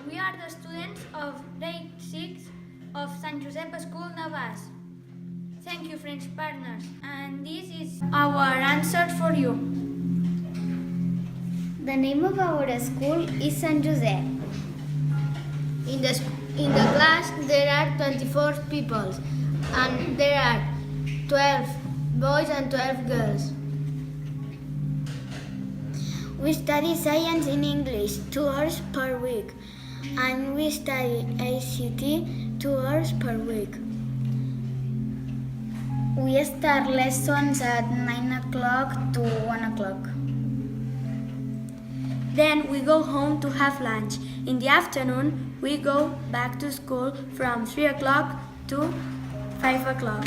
We are the students of grade 6 of Sant Josep School, Navàs. Thank you, French partners. And this is our answer for you. The name of our school is Sant Josep. In the class there are 24 people and there are 12 boys and 12 girls. We study science in English 2 hours per week, and we study ACT 2 hours per week. We start lessons at 9 o'clock to 1 o'clock. Then we go home to have lunch. In the afternoon, we go back to school from 3 o'clock to 5 o'clock.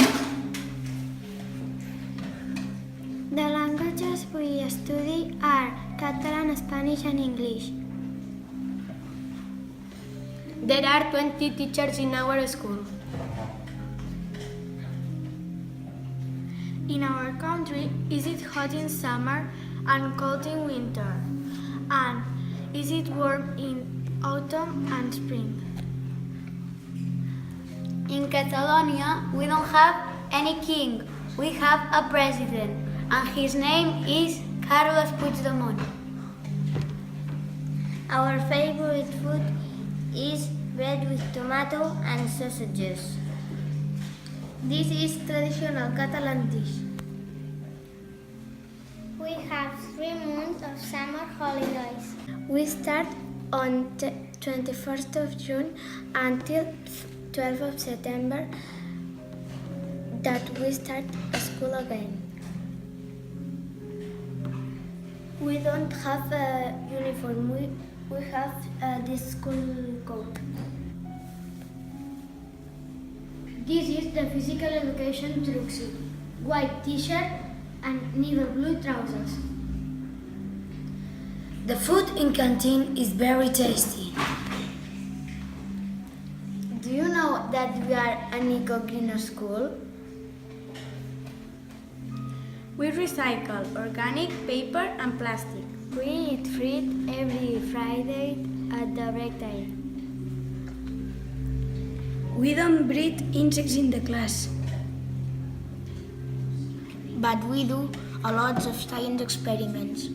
The languages we study are Catalan, Spanish, and English. There are 20 teachers in our school. In our country, is it hot in summer and cold in winter? And is it warm in autumn and spring? In Catalonia, we don't have any king. We have a president, and his name is Carles Puigdemont. Our favorite food is bread with tomato and sausages. This is traditional Catalan dish. We have 3 months of summer holidays. We start on 21st of June until 12th of September that we start school again. We don't have a uniform. We have this school coat. This is the physical education tuxedo, white t-shirt and navy blue trousers. The food in canteen is very tasty. Do you know that we are an eco-greener school? We recycle organic paper and plastic. We eat fruit every Friday at the break time. We don't breed insects in the class. But we do a lot of science experiments.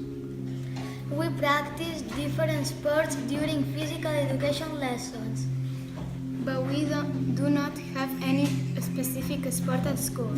We practice different sports during physical education lessons. But we do not have any specific sport at school.